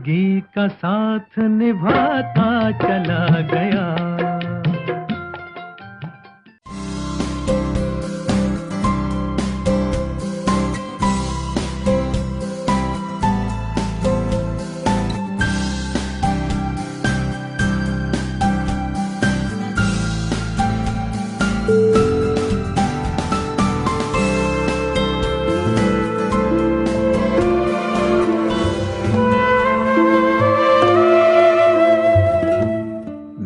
जिंदगी का साथ निभाता चला गया।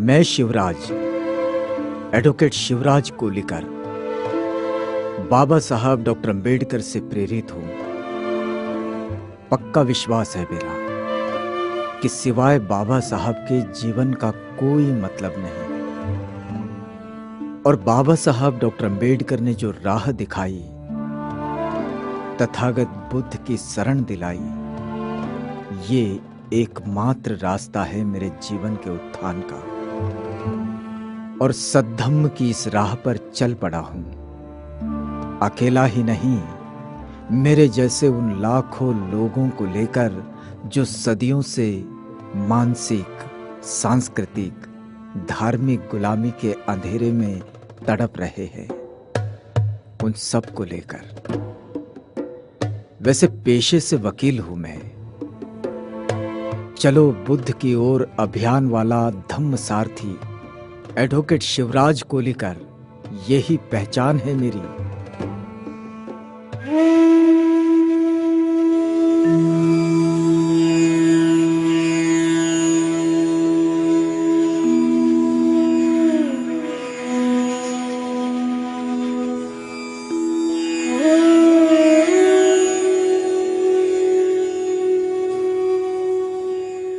मैं शिवराज, एडवोकेट शिवराज कोलीकर, बाबा साहब डॉक्टर अंबेडकर से प्रेरित हूं। पक्का विश्वास है मेरा कि सिवाय बाबा साहब के जीवन का कोई मतलब नहीं। और बाबा साहब डॉक्टर अंबेडकर ने जो राह दिखाई, तथागत बुद्ध की शरण दिलाई, ये एकमात्र रास्ता है मेरे जीवन के उत्थान का। और सद्धम्म की इस राह पर चल पड़ा हूं। अकेला ही नहीं, मेरे जैसे उन लाखों लोगों को लेकर जो सदियों से मानसिक, सांस्कृतिक, धार्मिक गुलामी के अंधेरे में तड़प रहे हैं, उन सब को लेकर। वैसे पेशे से वकील हूं मैं। चलो बुद्ध की ओर अभियान वाला धम्म सारथी एडवोकेट शिवराज कोलीकर, यही पहचान है मेरी।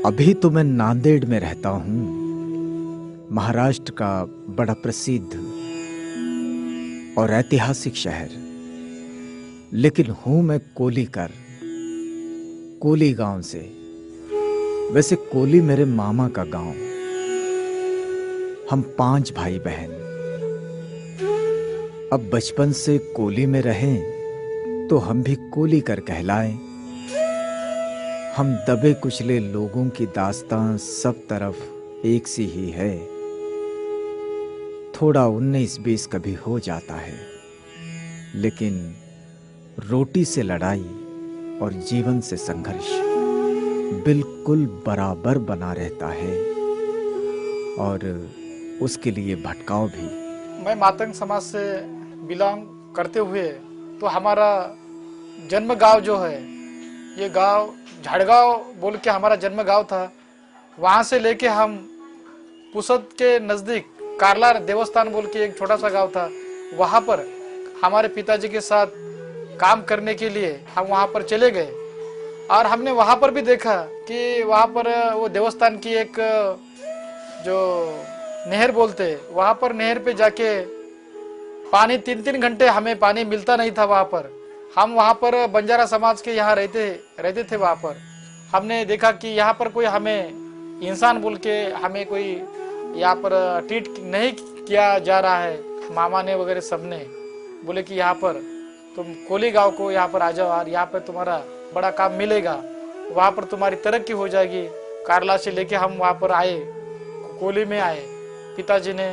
अभी तो मैं नांदेड़ में रहता हूं, महाराष्ट्र का बड़ा प्रसिद्ध और ऐतिहासिक शहर। लेकिन हूं मैं कोलीकर, कोली गांव से। वैसे कोली मेरे मामा का गांव। हम 5 भाई बहन। अब बचपन से कोली में रहें तो हम भी कोलीकर कहलाएं। हम दबे कुचले लोगों की दास्तां सब तरफ एक सी ही है। थोड़ा 19-20 कभी हो जाता है, लेकिन रोटी से लड़ाई और जीवन से संघर्ष बिल्कुल बराबर बना रहता है, और उसके लिए भटकाव भी। मैं मातंग समाज से बिलोंग करते हुए तो हमारा जन्म गांव जो है, ये गांव झाड़गांव बोल के हमारा जन्म गांव था। वहां से लेके हम पुसद के नजदीक कारला देवस्थान बोल के एक छोटा सा गांव था, वहां पर हमारे पिताजी के साथ काम करने के लिए हम वहां पर चले गए। और हमने वहां पर भी देखा कि वहां पर वो देवस्थान की एक जो नहर बोलते, वहां पर नहर पे जाके पानी 3-3 घंटे हमें पानी मिलता नहीं था। वहां पर हम वहां पर बंजारा समाज के यहाँ रहते थे। वहां पर हमने देखा कि यहाँ पर कोई हमें इंसान बोल के हमें कोई यहाँ पर ट्रीट नहीं किया जा रहा है। मामा ने वगैरह सबने बोले कि यहाँ पर तुम कोली गांव को यहाँ पर आ जाओ और यहाँ पर तुम्हारा बड़ा काम मिलेगा, वहाँ पर तुम्हारी तरक्की हो जाएगी। कारला से लेके हम वहाँ पर आए, कोली में आए। पिताजी ने,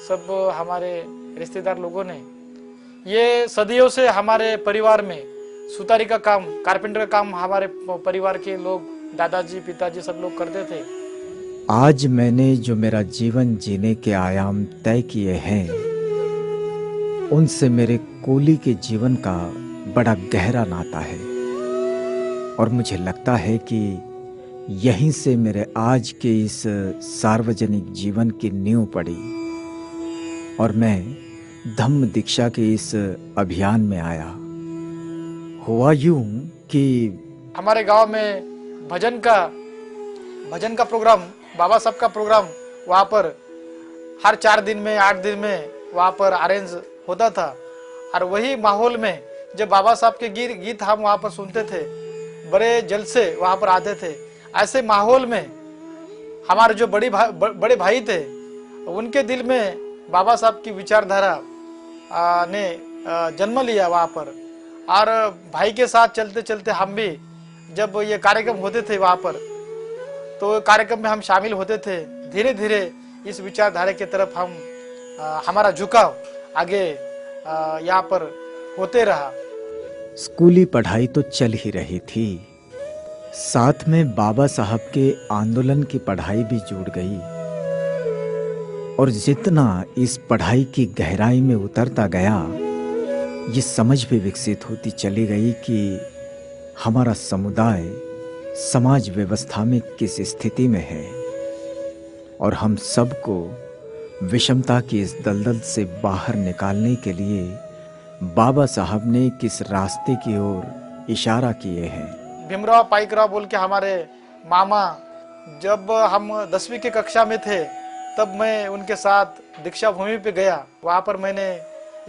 सब हमारे रिश्तेदार लोगों ने, ये सदियों से हमारे परिवार में सुतारी का काम, कारपेंटर का काम हमारे परिवार के लोग, दादाजी, पिताजी सब लोग करते थे। आज मैंने जो मेरा जीवन जीने के आयाम तय किए हैं, उनसे मेरे कोली के जीवन का बड़ा गहरा नाता है। और मुझे लगता है कि यहीं से मेरे आज के इस सार्वजनिक जीवन की नींव पड़ी और मैं धम्म दीक्षा के इस अभियान में आया। हुआ यूं कि हमारे गांव में भजन का प्रोग्राम, बाबा साहब का प्रोग्राम वहाँ पर हर 4 दिन में, 8 दिन में वहाँ पर अरेंज होता था। और वही माहौल में जब बाबा साहब के गीत हम वहाँ पर सुनते थे, बड़े जलसे वहाँ पर आते थे। ऐसे माहौल में हमारे जो बड़े भाई थे, उनके दिल में बाबा साहब की विचारधारा ने जन्म लिया वहाँ पर। और भाई के साथ चलते चलते हम भी, जब ये कार्यक्रम होते थे वहाँ पर, तो कार्यक्रम में हम शामिल होते थे। धीरे धीरे इस विचारधारा की तरफ हमारा झुकाव आगे यहाँ पर होते रहा। स्कूली पढ़ाई तो चल ही रही थी, साथ में बाबा साहब के आंदोलन की पढ़ाई भी जुड़ गई। और जितना इस पढ़ाई की गहराई में उतरता गया, ये समझ भी विकसित होती चली गई कि हमारा समुदाय समाज व्यवस्था में किस स्थिति में है और हम सबको विषमता की इस दलदल से बाहर निकालने के लिए बाबा साहब ने किस रास्ते की ओर इशारा किए हैं। भीमराव पाइकराव बोल के हमारे मामा, जब हम 10वीं की कक्षा में थे तब मैं उनके साथ दीक्षा भूमि पे गया। वहाँ पर मैंने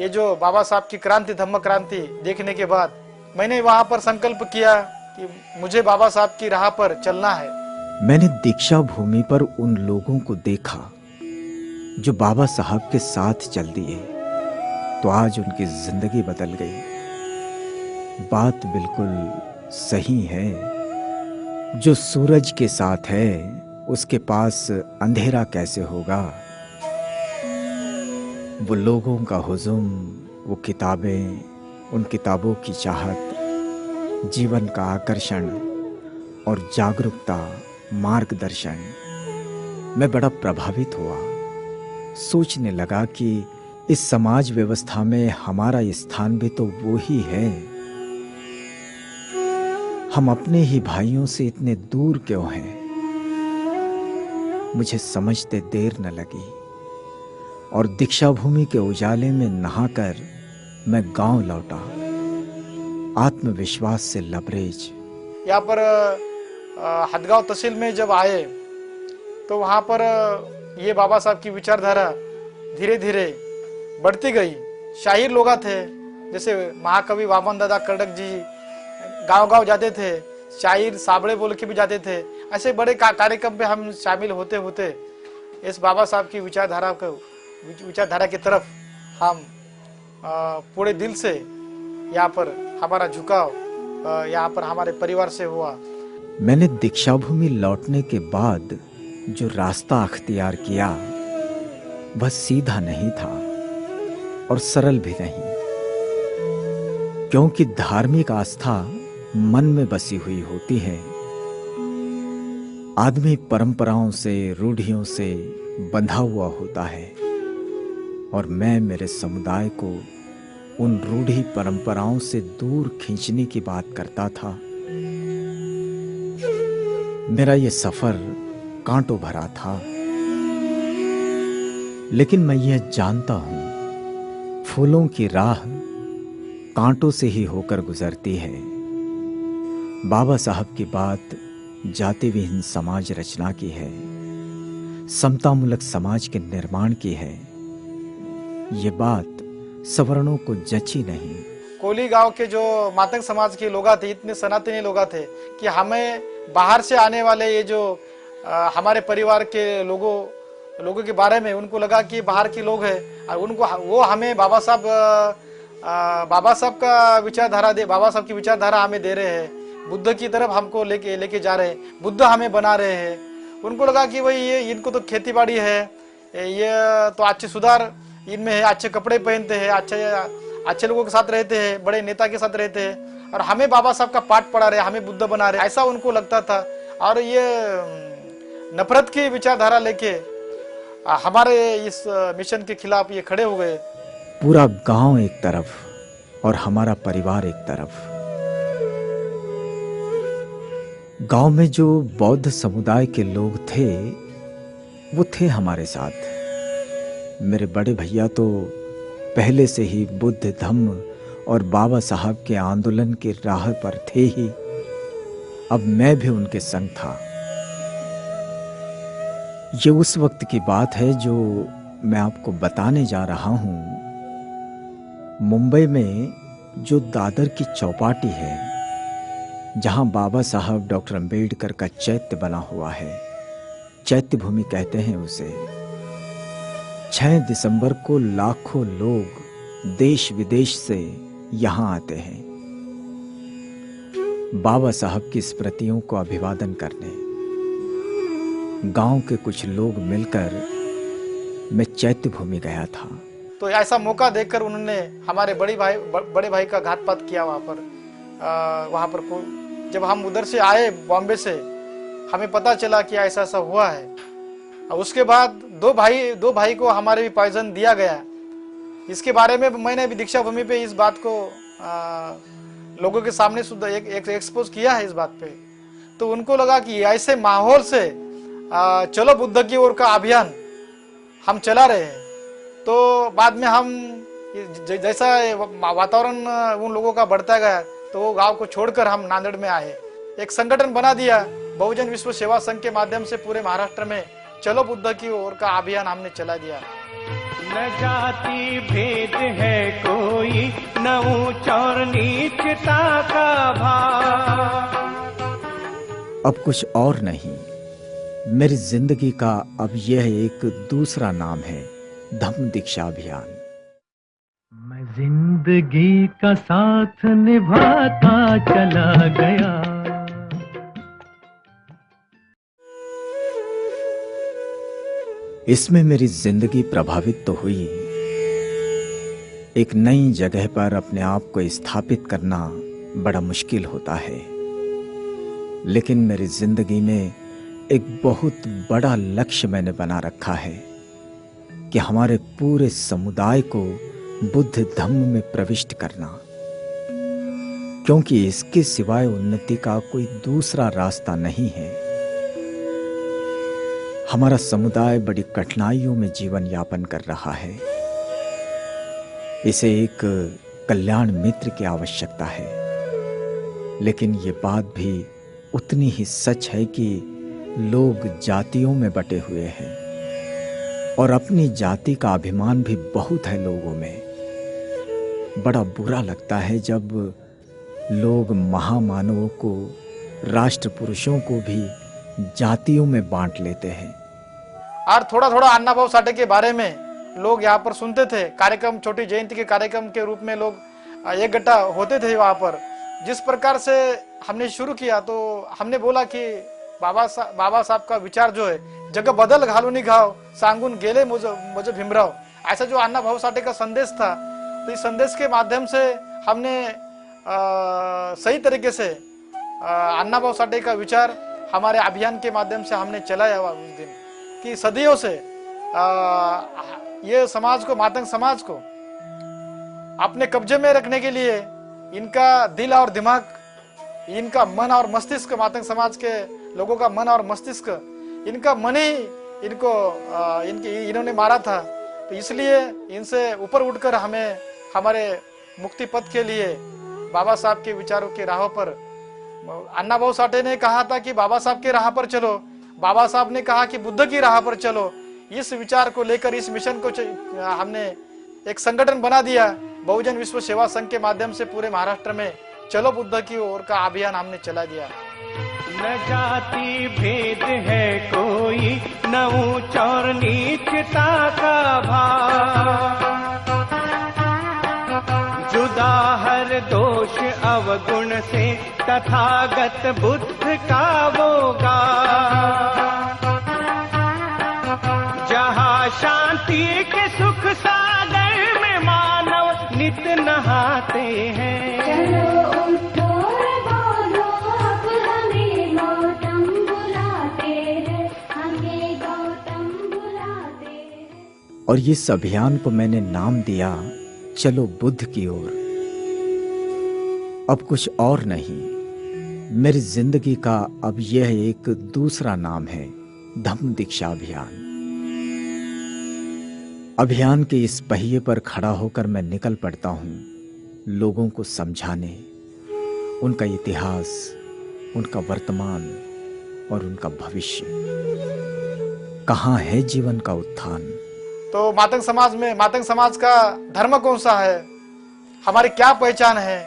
ये जो बाबा साहब की क्रांति, धम्म क्रांति देखने के बाद मैंने वहाँ पर संकल्प किया कि मुझे बाबा साहब की राह पर चलना है। मैंने दीक्षा भूमि पर उन लोगों को देखा जो बाबा साहब के साथ चल दिए, तो आज उनकी जिंदगी बदल गई। बात बिल्कुल सही है, जो सूरज के साथ है उसके पास अंधेरा कैसे होगा। वो लोगों का हुजुम, वो किताबें, उन किताबों की चाहत, जीवन का आकर्षण और जागरूकता, मार्गदर्शन, मैं बड़ा प्रभावित हुआ। सोचने लगा कि इस समाज व्यवस्था में हमारा स्थान भी तो वो ही है। हम अपने ही भाइयों से इतने दूर क्यों हैं? मुझे समझते देर न लगी और दीक्षा भूमि के उजाले में नहाकर मैं गांव लौटा, आत्मविश्वास से लबरेज। यहाँ पर हदगांव तहसील में जब आए तो वहाँ पर ये बाबा साहब की विचारधारा धीरे धीरे बढ़ती गई। शाहीर लोग थे, जैसे महाकवि वामन दादा कर्डक जी गांव गांव जाते थे, शाहीर साबड़े बोल के भी जाते थे। ऐसे बड़े कार्यक्रम पे हम शामिल होते होते इस बाबा साहब की विचारधारा की तरफ हम पूरे दिल से यहाँ पर हमारा झुकाव यहाँ पर हमारे परिवार से हुआ। मैंने दीक्षा भूमि लौटने के बाद जो रास्ता अख्तियार किया वह सीधा नहीं था और सरल भी नहीं, क्योंकि धार्मिक आस्था मन में बसी हुई होती है। आदमी परंपराओं से, रूढ़ियों से बंधा हुआ होता है और मैं मेरे समुदाय को उन रूढ़ी परंपराओं से दूर खींचने की बात करता था। मेरा ये सफर कांटों भरा था, लेकिन मैं यह जानता हूं, फूलों की राह कांटों से ही होकर गुजरती है। बाबा साहब की बात जाति विहीन समाज रचना की है, समतामूलक समाज के निर्माण की है। ये बात सवर्णों को जची नहीं। कोली गांव के जो मातंग समाज के लोग थे, इतने सनातनी लोग थे कि हमें बाहर से आने वाले ये जो हमारे परिवार के लोगों के बारे में उनको लगा कि बाहर के लोग हैं और उनको वो हमें बाबा साहब का विचारधारा बाबा साहब की विचारधारा हमें दे रहे हैं, बुद्ध की तरफ हमको लेके जा रहे हैं, बुद्ध हमें बना रहे हैं। उनको लगा कि भाई ये इनको तो खेती बाड़ी है, ये तो अच्छे सुधार इनमें है, अच्छे कपड़े पहनते हैं, अच्छे लोगों के साथ रहते हैं, बड़े नेता के साथ रहते हैं और हमें बाबा साहब का पाठ पढ़ा रहे, हमें बुद्ध बना रहे, ऐसा उनको लगता था। और ये नफरत की विचारधारा लेके हमारे इस मिशन के खिलाफ ये खड़े हो गए। पूरा गांव एक तरफ और हमारा परिवार एक तरफ। गांव में जो बौद्ध समुदाय के लोग थे वो थे हमारे साथ। मेरे बड़े भैया तो पहले से ही बुद्ध, धम्म और बाबा साहब के आंदोलन की राह पर थे ही। अब मैं भी उनके संग था। ये उस वक्त की बात है जो मैं आपको बताने जा रहा हूं। मुंबई में जो दादर की चौपाटी है, जहां बाबा साहब डॉक्टर अंबेडकर का चैत्य बना हुआ है, चैत्य भूमि कहते हैं उसे। 6 दिसंबर को लाखों लोग देश विदेश से यहां आते हैं बाबा साहब की स्मृतियों को अभिवादन करने। गांव के कुछ लोग मिलकर मैं चैत्य भूमि गया था। तो ऐसा मौका देखकर उन्होंने हमारे बड़े भाई का घातपात किया वहाँ पर जब हम उधर से आए बॉम्बे से, हमें पता चला कि ऐसा ऐसा हुआ है। और उसके बाद दो भाई को हमारे भी पॉइजन दिया गया। इसके बारे में मैंने भी दीक्षा भूमि पे इस बात को लोगों के सामने शुद्ध एक एक्सपोज किया है इस बात पे। तो उनको लगा कि ऐसे माहौल से चलो बुद्ध की ओर का अभियान हम चला रहे हैं। तो बाद में हम जैसा वातावरण उन लोगों का बढ़ता गया, तो वो गांव को छोड़कर हम नांदेड़ में आए, एक संगठन बना दिया। बहुजन विश्व सेवा संघ के माध्यम से पूरे महाराष्ट्र में चलो बुद्ध की ओर का अभियान हमने चला दिया। न जाति भेद है कोई, न ऊंच और नीचता का भाव। अब कुछ और नहीं, मेरी जिंदगी का अब यह एक दूसरा नाम है, धम्म दीक्षा अभियान। मैं जिंदगी का साथ निभाता चला गया। इसमें मेरी जिंदगी प्रभावित तो हुई। एक नई जगह पर अपने आप को स्थापित करना बड़ा मुश्किल होता है, लेकिन मेरी जिंदगी में एक बहुत बड़ा लक्ष्य मैंने बना रखा है कि हमारे पूरे समुदाय को बुद्ध धम्म में प्रविष्ट करना, क्योंकि इसके सिवाय उन्नति का कोई दूसरा रास्ता नहीं है। हमारा समुदाय बड़ी कठिनाइयों में जीवन यापन कर रहा है। इसे एक कल्याण मित्र की आवश्यकता है, लेकिन ये बात भी उतनी ही सच है कि लोग जातियों में बटे हुए हैं और अपनी जाति का अभिमान भी बहुत है लोगों में। बड़ा बुरा लगता है जब लोग महामानवों को, राष्ट्र पुरुषों को भी जातियों में बांट लेते हैं। और थोड़ा थोड़ा अन्ना भाऊ साठे के बारे में लोग यहाँ पर सुनते थे। कार्यक्रम, छोटी जयंती के कार्यक्रम के रूप में लोग एक गट्टा होते थे वहाँ पर। जिस प्रकार से हमने शुरू किया, तो हमने बोला कि बाबा साहब का विचार जो है, जगह बदल घालूनी घाव सांगून गेले मुझे भीमराव, ऐसा जो अन्ना भाऊ साठे का संदेश था, तो इस संदेश के माध्यम से हमने सही तरीके से अन्ना भाऊ साठे का विचार हमारे अभियान के माध्यम से हमने चलाया उस दिन कि सदियों से ये समाज को, मातंग समाज को अपने कब्जे में रखने के लिए इनका दिल और दिमाग, इनका मन और मस्तिष्क, मातंग समाज के लोगों का मन और मस्तिष्क, इनका मन ही इन्होंने मारा था। तो इसलिए इनसे ऊपर उठकर हमें हमारे मुक्ति पथ के लिए बाबा साहब के विचारों के राह पर, अन्ना भाऊ साठे ने कहा था कि बाबा साहब के राह पर चलो, बाबा साहब ने कहा कि बुद्ध की राह पर चलो। इस विचार को लेकर, इस मिशन को हमने एक संगठन बना दिया। बहुजन विश्व सेवा संघ के माध्यम से पूरे महाराष्ट्र में चलो बुद्ध की ओर का अभियान हमने चला दिया। न जाति भेद है कोई, न ऊंच और नीचता का भाव। जुदा हर दोष अवगुण से तथागत बुद्ध का वो गाँव। जहाँ शांति के सुख सागर में मानव नित नहाते हैं। चलो उठो बोलो, अब हमें गौतम बुलाते हैं, हमें गौतम बुलाते हैं। और इस अभियान को मैंने नाम दिया चलो बुद्ध की ओर। अब कुछ और नहीं, मेरी जिंदगी का अब यह एक दूसरा नाम है, धम्म दीक्षा अभियान। अभियान के इस पहिए पर खड़ा होकर मैं निकल पड़ता हूँ लोगों को समझाने, उनका इतिहास, उनका वर्तमान और उनका भविष्य। कहाँ है जीवन का उत्थान। तो मातंग समाज का धर्म कौन सा है, हमारी क्या पहचान है,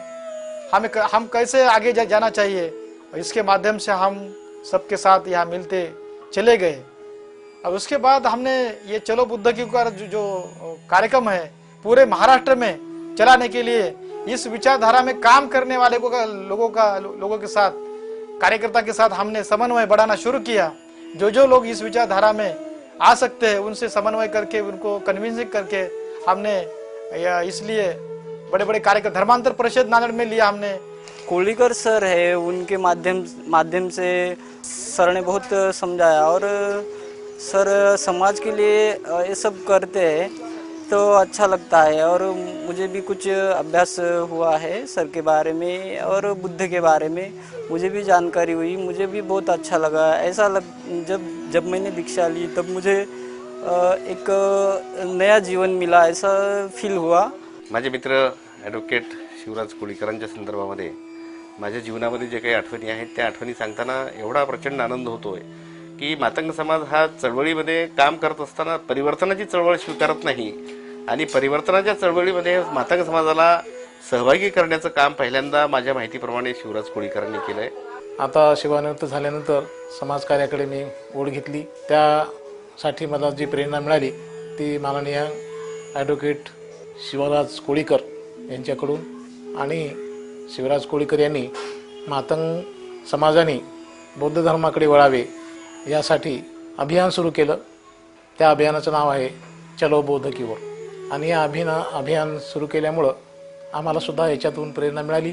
हम कैसे आगे जाना चाहिए, इसके माध्यम से हम सबके साथ यहाँ मिलते चले गए। अब उसके बाद हमने ये चलो बुद्ध की ओर जो कार्यक्रम है पूरे महाराष्ट्र में चलाने के लिए, इस विचारधारा में काम करने वाले लोगों के साथ, कार्यकर्ता के साथ हमने समन्वय बढ़ाना शुरू किया। जो लोग इस विचारधारा में आ सकते हैं उनसे समन्वय करके उनको कन्विंसिंग करके हमने इसलिए बड़े बड़े कार्यक्रम धर्मांतर परिषद नांदेड़ में लिया हमने। कोलीकर सर है, उनके माध्यम से सर ने बहुत समझाया और सर समाज के लिए ये सब करते हैं तो अच्छा लगता है। और मुझे भी कुछ अभ्यास हुआ है सर के बारे में और बुद्ध के बारे में मुझे भी जानकारी हुई, मुझे भी बहुत अच्छा लगा। जब मैंने दीक्षा ली तब मुझे एक नया जीवन मिला ऐसा फील हुआ। माझे मित्र ॲडव्होकेट शिवराज कोळीकरांच्या संदर्भामध्ये माझ्या जीवनामध्ये जे काही आठवणी आहेत त्या आठवणी सांगताना एवढा प्रचंड आनंद होतोय की मातंग समाज हा चळवळीमध्ये काम करत असताना परिवर्तनाची चळवळ स्वीकारत नाही आणि परिवर्तनाच्या चळवळीमध्ये मातंग समाजाला सहभागी करण्याचं काम पहिल्यांदा माझ्या माहितीप्रमाणे शिवराज कोळीकरांनी केलंय। आता सेवानिवृत्त झाल्यानंतर समाज कार्याकडे मी ओढ घेतली, त्यासाठी मला जी प्रेरणा मिळाली ती माननीय ॲडव्होकेट शिवराज कोळीकर यांच्याकडून आणि शिवराज कोळीकर यांनी मातंग समाजाने बौद्ध धर्माकडे वळावे यासाठी अभियान सुरू केलं। त्या अभियानाचं नाव आहे चलो बौद्ध की ओर आणि या अभियान सुरू केल्यामुळं आम्हाला सुद्धा याच्यातून प्रेरणा मिळाली।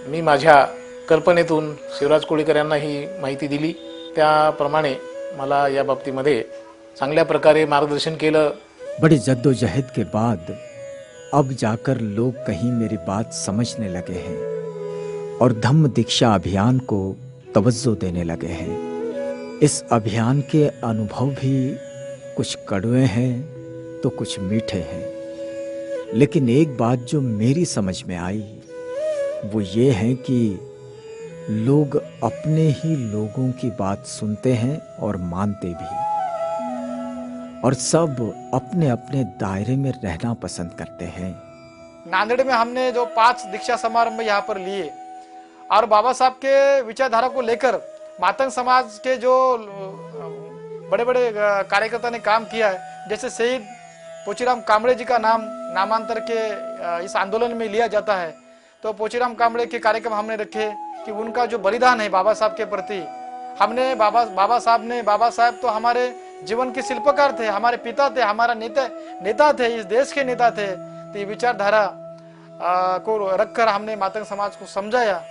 मी माझ्या कल्पनेतून शिवराज कोळीकर यांना ही माहिती दिली, त्याप्रमाणे मला या बाबतीमध्ये चांगल्या प्रकारे मार्गदर्शन केलं। बड़ी जद्दोजहद के बाद अब जाकर लोग कहीं मेरी बात समझने लगे हैं और धम्म दीक्षा अभियान को तवज्जो देने लगे हैं। इस अभियान के अनुभव भी कुछ कड़वे हैं तो कुछ मीठे हैं, लेकिन एक बात जो मेरी समझ में आई वो ये है कि लोग अपने ही लोगों की बात सुनते हैं और मानते भी, और सब अपने अपने दायरे में रहना पसंद करते हैं। नांदेड़ में हमने जो 5 दीक्षा समारंभ यहाँ पर लिए और बाबा साहब के विचारधारा को लेकर मातंग समाज के जो बड़े बड़े कार्यकर्ता ने काम किया है, जैसे शहीद पोचीराम कामड़े जी का नामांतर के इस आंदोलन में लिया जाता है, तो पोचीराम कामड़े के कार्यक्रम हमने रखे कि उनका जो बलिदान है बाबा साहब के प्रति, हमने बाबा साहब तो हमारे जीवन के शिल्पकार थे, हमारे पिता थे, हमारा नेता थे, इस देश के नेता थे। तो ये विचारधारा को रखकर हमने मातंग समाज को समझाया।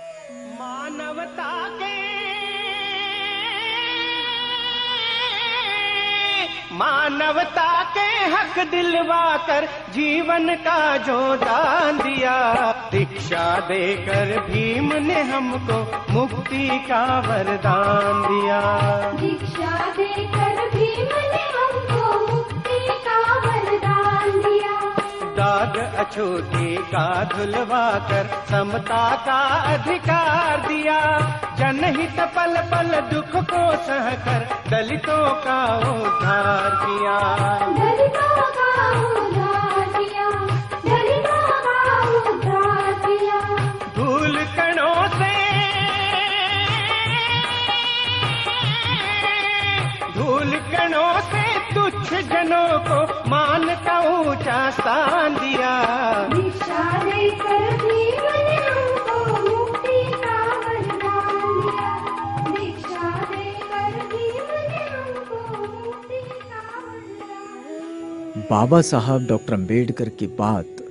मानवता के हक दिलवा कर जीवन का जो दान दिया, दीक्षा देकर भीम ने हमको मुक्ति का वरदान दिया। दीक्षा देकर भीम ने हमको मुक्ति का वरदान दिया। दाग अछूती का धुलवा कर समता का अधिकार दिया। जनहित पल पल दुख को सहकर दलितों का उद्धार किया। दलितों का उद्धार किया, दलितों का उद्धार किया। धूल कणों से तुच्छ जनों को मान का ऊंचा स्थान दिया। दीक्षा देकर भीम ने हमको मुक्ति का वरदान दिया। दीक्षा देकर भीम ने हमको मुक्ति का वरदान। बाबा साहब डॉक्टर अम्बेडकर की बात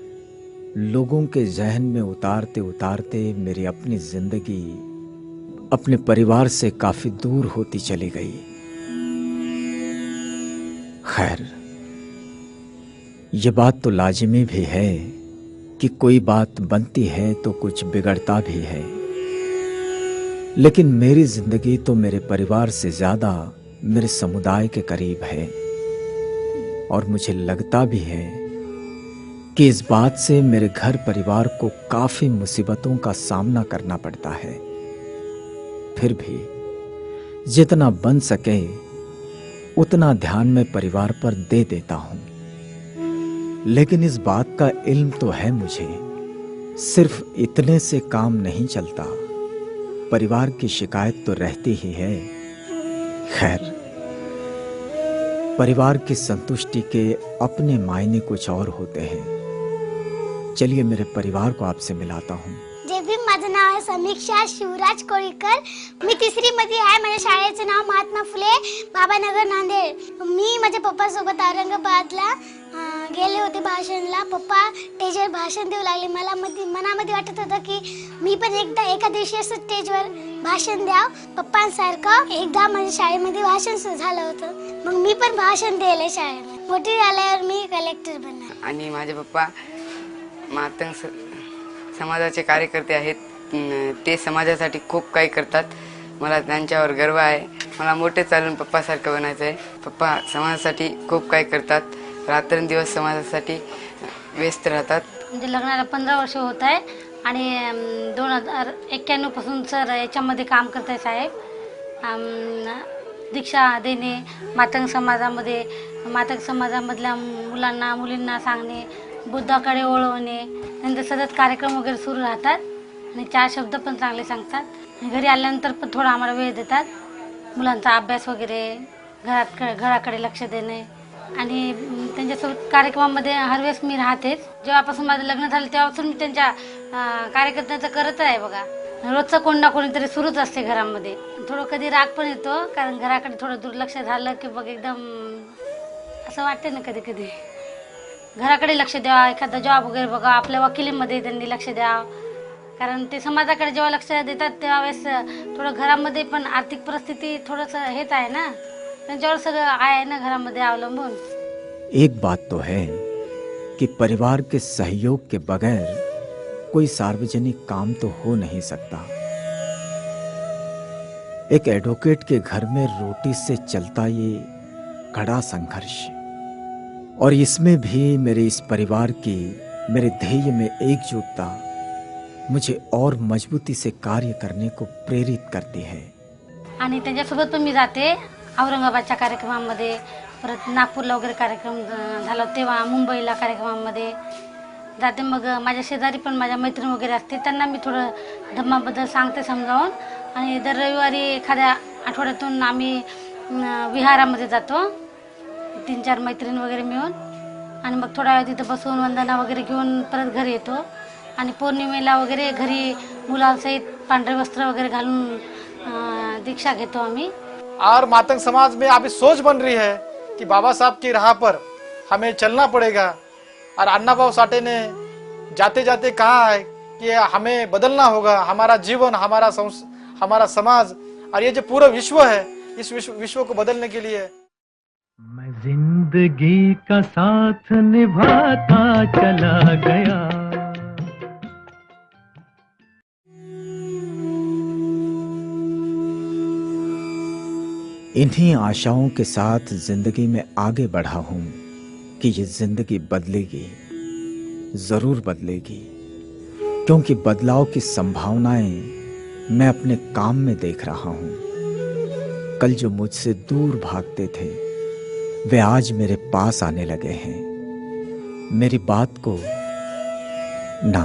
लोगों के जहन में उतारते उतारते मेरी अपनी जिंदगी अपने परिवार से काफी दूर होती चली गई। खैर, ये बात तो लाजिमी भी है कि कोई बात बनती है तो कुछ बिगड़ता भी है, लेकिन मेरी जिंदगी तो मेरे परिवार से ज्यादा मेरे समुदाय के करीब है, और मुझे लगता भी है कि इस बात से मेरे घर परिवार को काफी मुसीबतों का सामना करना पड़ता है। फिर भी जितना बन सके उतना ध्यान मैं परिवार पर दे देता हूं, लेकिन इस बात का इल्म तो है मुझे, सिर्फ इतने से काम नहीं चलता, परिवार की शिकायत तो रहती ही है। खैर, परिवार की संतुष्टि के अपने मायने कुछ और होते हैं। चलिए मेरे परिवार को आपसे मिलाता हूं। जे भीम माझं माझं नाव आहे समीक्षा शिवराज कोळीकर. मी 3री मध्ये आहे. माझ्या शाळेचं नाव महात्मा फुले बाबानगर नांदेड. मी माझ्या पप्पासोबत औरंगाबादला गेले होते भाषणला. पप्पा स्टेजवर भाषण देऊ लागले. मला मनामध्ये वाटत होतं की मी पण एका दिवशी असं स्टेजवर भाषण द्याव पप्पांसारखं. एकदा माझ्या शाळेमध्ये भाषण सुरू झालं होतं. मग मी पण भाषण द्यायला शाळेमध्ये. मोठी झाल्यावर मी कलेक्टर बनणार. आणि माझे पप्पा मातंग समाजाचे कार्यकर्ते आहेत. ते समाजासाठी खूप काही करतात. मला त्यांच्यावर गर्व आहे. मला मोठे चालून पप्पासारखं बनायचं आहे. पप्पा समाजासाठी खूप काही करतात. रात्रंदिवस समाजासाठी व्यस्त राहतात. म्हणजे लग्नाला 15 वर्ष होत आहे आणि 2091 पासून सर याच्यामध्ये काम करत आहे साहेब. दीक्षा देणे, मातंग समाजामधल्या मुलांना मुलींना सांगणे, बुद्धाकडे वळवणे, नंतर सतत कार्यक्रम वगैरे सुरू राहतात आणि 4 शब्द पण चांगले सांगतात. घरी आल्यानंतर पण थोडा आम्हाला वेळ देतात. मुलांचा अभ्यास वगैरे, घराकडे लक्ष देणे आणि त्यांच्यासोबत कार्यक्रमामध्ये हर वेळेस मी राहतेच. जेव्हापासून माझं लग्न झालं तेव्हापासून मी त्यांच्या कार्यकर्त्यांचं करत आहे बघा. रोजचं कोण ना कोणीतरी सुरूच असते घरामध्ये. थोडं कधी राग पण येतो कारण घराकडे थोडं दुर्लक्ष झालं की बघ एकदम असं वाटते ना कधी कधी. घराकडे लक्ष द्यावं, एखादा जॉब वगैरे बघा, आपल्या वकिलीमध्ये त्यांनी लक्ष द्यावं. कारण ते समाजाकडे जेव्हा लक्ष देतात त्यावेळेस थोडं घरामध्ये पण आर्थिक परिस्थिती थोडंसं हेच आहे ना, त्यांच्यावर सगळं आहे ना घरामध्ये अवलंबून. एक बात तो है कि परिवार के सहयोग के बगैर कोई सार्वजनिक काम तो हो नहीं सकता. एक एडवोकेट के घर में रोटी से चलता ये कड़ा संघर्ष, और इसमें भी मेरे इस परिवार की, मेरे ध्येय में एकजुटता मुझे और मजबूती से कार्य करने को प्रेरित करती है. आणि त्यांच्यासोबत पण मी जाते औरंगाबादच्या कार्यक्रमांमध्ये, परत नागपूरला वगैरे कार्यक्रम झाला तेव्हा, मुंबईला कार्यक्रमांमध्ये जाते. मग माझ्या शेजारी पण माझ्या मैत्रीण वगैरे असते, त्यांना मी थोडं धम्माबद्दल सांगते समजावून. आणि दर रविवारी एखाद्या आठवड्यातून आम्ही विहारामध्ये जातो 3-4 मैत्रीण वगैरे मिळून. आणि मग थोडा वेळ तिथं बसून वंदना वगैरे घेऊन परत घरी येतो. आणि पौर्णिमेला वगैरे घरी मुलांसहित पांढरे वस्त्र वगैरे घालून दीक्षा घेतो आम्ही. और मातंग समाज में अभी सोच बन रही है कि बाबा साहब की राह पर हमें चलना पड़ेगा. और अन्ना भाऊ साठे ने जाते जाते कहा है कि हमें बदलना होगा. हमारा जीवन, हमारा समाज और ये जो पूरा विश्व है, इस विश्व को बदलने के लिए मैं जिंदगी का साथ निभाता चला गया. इन्हीं आशाओं के साथ जिंदगी में आगे बढ़ा हूं कि ये जिंदगी बदलेगी, जरूर बदलेगी, क्योंकि बदलाव की संभावनाएं मैं अपने काम में देख रहा हूं. कल जो मुझसे दूर भागते थे वे आज मेरे पास आने लगे हैं. मेरी बात को ना,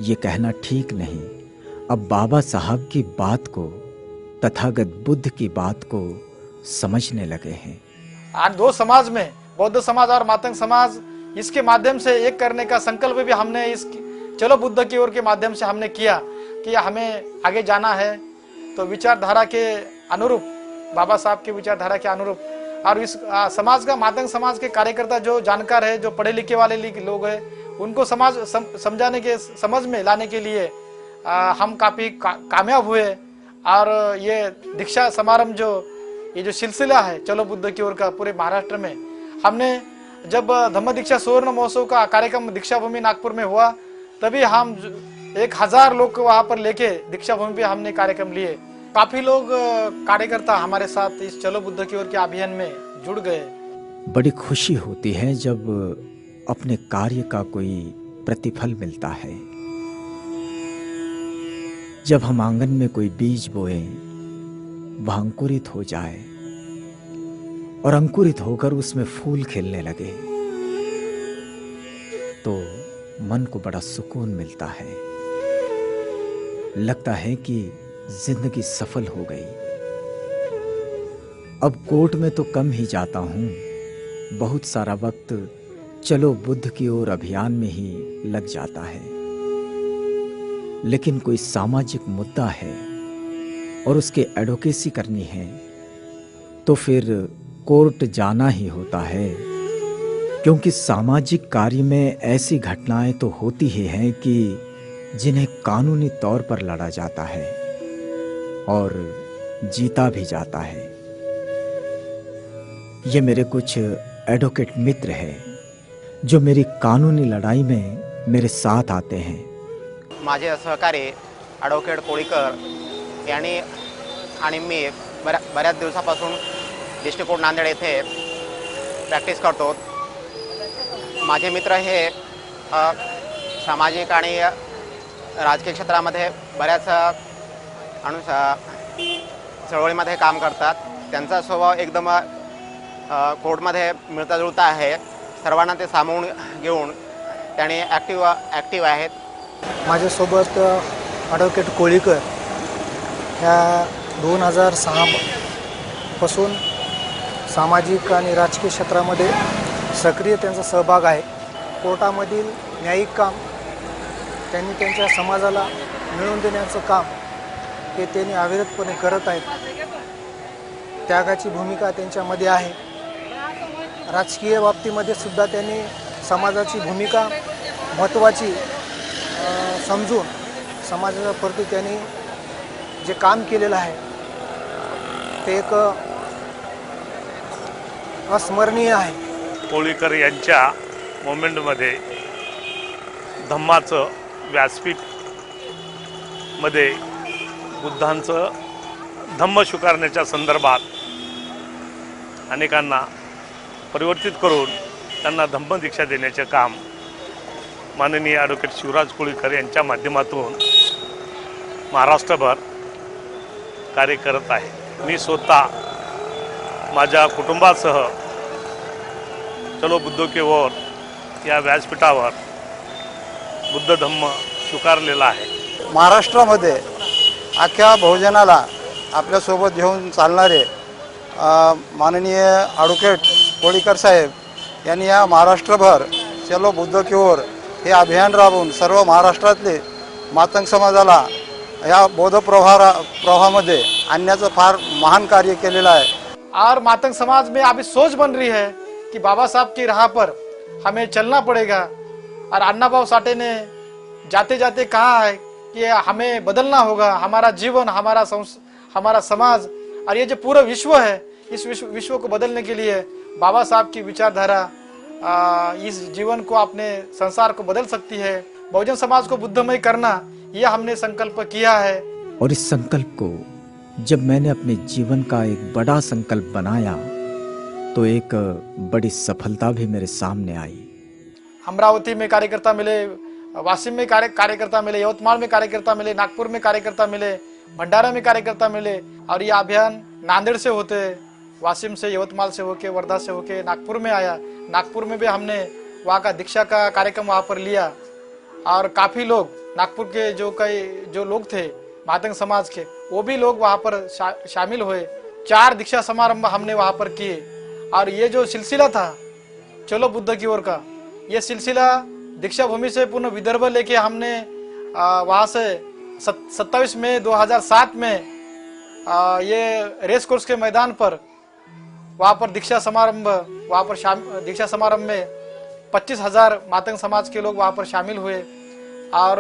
ये कहना ठीक नहीं, अब बाबा साहब की बात को, तथागत बुद्ध की बात को समझने लगे हैं. आज 2 समाज में, बौद्ध समाज और मातंग समाज, इसके माध्यम से एक करने का संकल्प भी हमने इस चलो बुद्ध की ओर के माध्यम से हमने किया कि हमें आगे जाना है. तो विचारधारा के अनुरूप, बाबा साहब की विचारधारा के अनुरूप, और इस समाज का, मातंग समाज के कार्यकर्ता जो जानकार है, जो पढ़े लिखे वाले लोग हैं, उनको समाज समझाने के, समझ में लाने के लिए हम काफ़ी कामयाब हुए. और ये दीक्षा समारंभ ये जो सिलसिला है चलो बुद्ध की ओर का पूरे महाराष्ट्र में, हमने जब धम्म दीक्षा सुवर्ण महोत्सव का कार्यक्रम दीक्षा भूमि नागपुर में हुआ तभी हम 1000 लोग को वहाँ पर लेके दीक्षा भूमि पे हमने कार्यक्रम लिए. काफी लोग कार्यकर्ता हमारे साथ इस चलो बुद्ध की ओर के अभियान में जुड़ गए. बड़ी खुशी होती है जब अपने कार्य का कोई प्रतिफल मिलता है. जब हम आंगन में कोई बीज बोए, वह अंकुरित हो जाए और अंकुरित होकर उसमें फूल खिलने लगे तो मन को बड़ा सुकून मिलता है. लगता है कि जिंदगी सफल हो गई. अब कोर्ट में तो कम ही जाता हूं, बहुत सारा वक्त चलो बुद्ध की ओर अभियान में ही लग जाता है. लेकिन कोई सामाजिक मुद्दा है और उसके एडवोकेसी करनी है तो फिर कोर्ट जाना ही होता है, क्योंकि सामाजिक कार्य में ऐसी घटनाएं तो होती ही हैं कि जिन्हें कानूनी तौर पर लड़ा जाता है और जीता भी जाता है। ये मेरे कुछ एडवोकेट मित्र हैं जो मेरी कानूनी लड़ाई में मेरे साथ आते हैं। माझे सहकारी ॲडव्होकेट कोळीकर यांनी आणि मी बऱ्याच दिवसापासून डिस्ट्रिक्ट कोर्ट नांदेड येथे प्रॅक्टिस करतो। माझे मित्र हे सामाजिक आणि राजकीय क्षेत्रामध्ये बऱ्याच चळवळीमध्ये काम करतात। त्यांचा स्वभाव एकदम कोर्टमध्ये मिळता जुळता आहे। सर्वांना ते सामावून घेऊन त्यांनी ॲक्टिव्ह आहेत। माझ्यासोबत ॲडव्होकेट कोळीकर ह्या 2006 पासून सामाजिक आणि राजकीय क्षेत्रामध्ये सक्रिय त्यांचा सहभाग आहे। कोर्टामधील न्यायिक काम त्यांनी त्यांच्या समाजाला मिळवून देण्याचं काम हे त्यांनी अविरतपणे करत आहेत। त्यागाची भूमिका त्यांच्यामध्ये आहे। राजकीय बाबतीमध्ये सुद्धा त्यांनी समाजाची भूमिका महत्त्वाची समजून समाजाच्या प्रती त्यांनी जे काम केलेलं आहे ते एक अस्मरणीय आहे। कोळीकर यांच्या मोमेंटमध्ये धम्माचं व्यासपीठ मध्ये बुद्धांचं धम्म स्वीकारण्याच्या संदर्भात अनेकांना परिवर्तित करून त्यांना धम्म दीक्षा देण्याचे काम माननीय ॲडव्होकेट शिवराज कोळीकर यांच्या माध्यमातून महाराष्ट्रभर कार्य करत आहे। मी स्वतः माझ्या कुटुंबासह चलो बुद्धो के ओर या व्यासपीठावर बुद्ध धम्म स्वीकारलेला आहे। महाराष्ट्रामध्ये अख्ख्या बहुजनाला आपल्यासोबत घेऊन चालणारे माननीय ॲडव्होकेट कोळीकर साहेब यांनी या महाराष्ट्रभर चलो बुद्ध की ओर हे अभियान राबवून सर्व महाराष्ट्रातले मातंग समाजाला या बौद्ध प्रवाहामध्ये आणण्याचं फार महान कार्य केलेलं आहे। और मातंग समाज में अभी सोच बन रही है कि बाबा साहब की राह पर हमें चलना पड़ेगा। और अन्ना भाऊ साठे ने जाते जाते कहा है कि हमें बदलना होगा, हमारा जीवन, हमारा समाज और ये जो पूरा विश्व है, इस विश्व को बदलने के लिए बाबा साहब की विचारधारा इस जीवन को, अपने संसार को बदल सकती है। बहुजन समाज को बुद्धमय करना, यह हमने संकल्प किया है। और इस संकल्प को जब मैंने अपने जीवन का एक बड़ा संकल्प बनाया तो एक बड़ी सफलता भी मेरे सामने आई। अमरावती में कार्यकर्ता मिले, वाशिम में कार्यकर्ता मिले, यवतमाल में कार्यकर्ता मिले, नागपुर में कार्यकर्ता मिले, भंडारा में कार्यकर्ता मिले। और ये अभियान नांदेड़ से होते, वाशिम से, यवतमाल से होके, वर्धा से होके नागपुर में आया। नागपुर में भी हमने वहाँ का दीक्षा का कार्यक्रम वहाँ पर लिया और काफ़ी लोग नागपुर के जो लोग थे मातंग समाज के, वो भी लोग वहाँ पर शामिल हुए। 4 दीक्षा समारंभ हमने वहाँ पर किए। और ये जो सिलसिला था चलो बुद्ध की ओर का, ये सिलसिला दीक्षा भूमि से पूर्ण विदर्भ लेके हमने वहाँ से 27 मई 2007 में ये रेस कोर्स के मैदान पर वहाँ पर दीक्षा समारंभ, वहाँ पर दीक्षा समारंभ में 25,000 मातंग समाज के लोग वहाँ पर शामिल हुए। और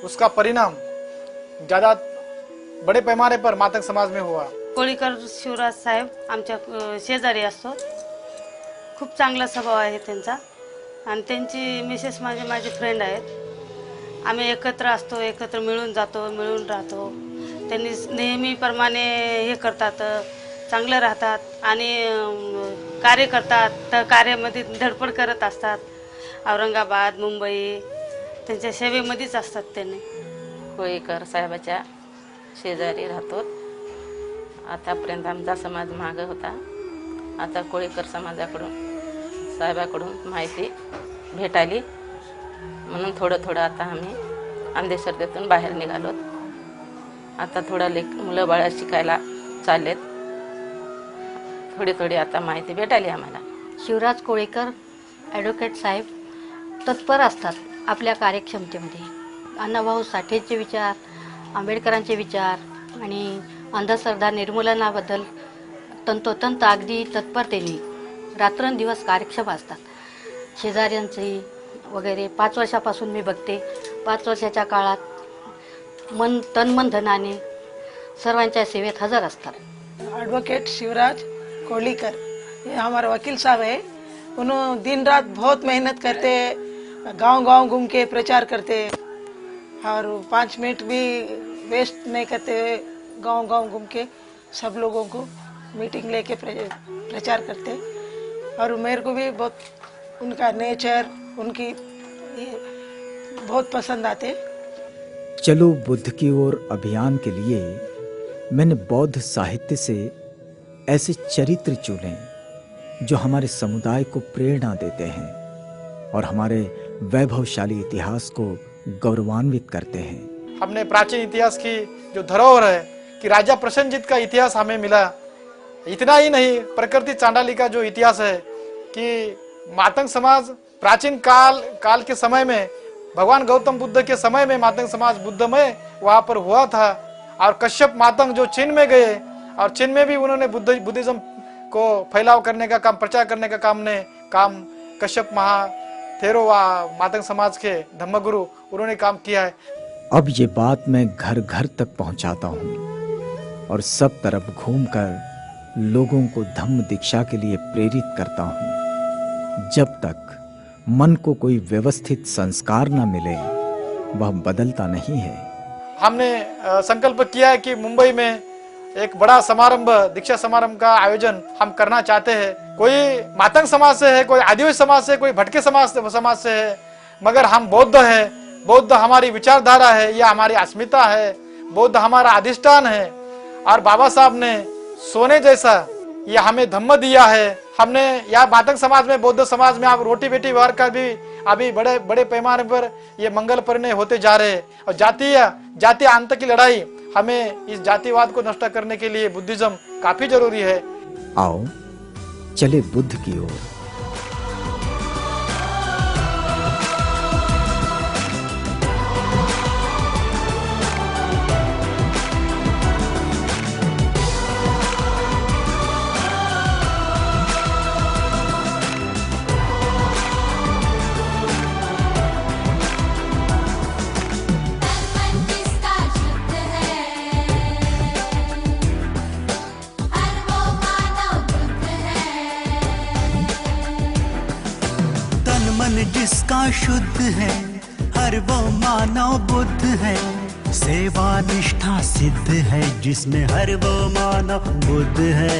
उसका परिणाम ज़्यादा बड़े पैमाने पर मातंग समाज में हुआ। कोळीकर शिवराज साहेब आमच्या शेजारी असतो। खूप चांगला स्वभाव आहे त्यांचा आणि त्यांची मिसेस माझी फ्रेंड आहेत। आम्ही एकत्र असतो, एकत्र मिळून जातो, मिळून राहतो। त्यांनी नेहमीप्रमाणे हे करतात, चांगले राहतात आणि कार्य करतात, तर कार्यामध्ये धडपड करत असतात। औरंगाबाद, मुंबई त्यांच्या सेवेमध्येच असतात त्यांनी। कोळीकर साहेबाच्या शेजारी राहतो। आतापर्यंत आमचा समाज मागे होता, आता कोळीकर समाजाकडून साहेबाकडून माहिती भेटाली म्हणून थोडं आता आम्ही अंधश्रद्धेतून बाहेर निघालो। आता थोडं मुलं बाळं शिकायला चाललेत, थोडी आता माहिती भेटाली आम्हाला। शिवराज कोळीकर ॲडव्होकेट साहेब तत्पर असतात आपल्या कार्यक्षमतेमध्ये। अण्णाभाऊ साठेचे विचार, आंबेडकरांचे विचार आणि अंधश्रद्धा निर्मूलनाबद्दल तंतोतंत अगदी तत्परतेने रात्रंदिवस कार्यक्षम असतात. शेजाऱ्यांचे वगैरे 5 वर्षापासून मी बघते. 5 वर्षाच्या काळात तन धनाने सर्वांच्या सेवेत हजर असतात. एडवोकेट शिवराज कोलीकर ये हमारे वकील साहब है. उन्होंने दिन रात बहुत मेहनत करते, गांव-गांव घूम के प्रचार करते और 5 मिनट भी वेस्ट नहीं करते. गांव-गांव घूम के सब लोगों को मीटिंग लेके प्रचार करते. और मेरे को भी बहुत उनका नेचर, उनकी बहुत पसंद आते. चलो बुद्ध की ओर अभियान के लिए मैंने बौद्ध साहित्य से ऐसे चरित्र चुने जो हमारे समुदाय को प्रेरणा देते हैं और हमारे वैभवशाली इतिहास को गौरवान्वित करते हैं. हमने प्राचीन इतिहास की जो धरोहर है कि राजा प्रसेनजीत का इतिहास हमें मिला. इतना ही नहीं, प्रकृति चांडाली का जो इतिहास है कि मातंग समाज प्राचीन काल के समय में, भगवान गौतम बुद्ध के समय में मातंग समाज बुद्धमय वहाँ पर हुआ था. और कश्यप मातंग जो चीन में गए और चीन में भी उन्होंने बुद्धिज्म को फैलाव करने का काम, प्रचार करने का काम कश्यप महाथेरो मातंग समाज के धम्मगुरु उन्होंने काम किया है. अब ये बात मैं घर घर तक पहुंचाता हूं और सब तरफ घूमकर लोगों को धम्म दीक्षा के लिए प्रेरित करता हूं. जब तक मन को कोई व्यवस्थित संस्कार न मिले वह बदलता नहीं है. हमने संकल्प किया है कि मुंबई में एक बड़ा समारंभ, दीक्षा समारंभ का आयोजन हम करना चाहते हैं. कोई मातंग समाज से है, कोई आदिवासी समाज से, कोई भटके समाज से है, मगर हम बौद्ध है. बौद्ध हमारी विचारधारा है, यह हमारी अस्मिता है. बौद्ध हमारा अधिष्ठान है. और बाबा साहब ने सोने जैसा ये हमें धम्म दिया है. हमने यह मातंग समाज में, बौद्ध समाज में आप रोटी बेटी व्यवहार का भी अभी बड़े बड़े पैमाने पर ये मंगल परिणय होते जा रहे हैं. और जातीय अंत की लड़ाई, हमें इस जातिवाद को नष्ट करने के लिए बुद्धिज्म काफी जरूरी है. आओ चले बुद्ध की ओर. जिसका शुद्ध है हर वो मानव बुद्ध है. सेवा निष्ठा सिद्ध है जिसमें हर वो मानव बुद्ध है.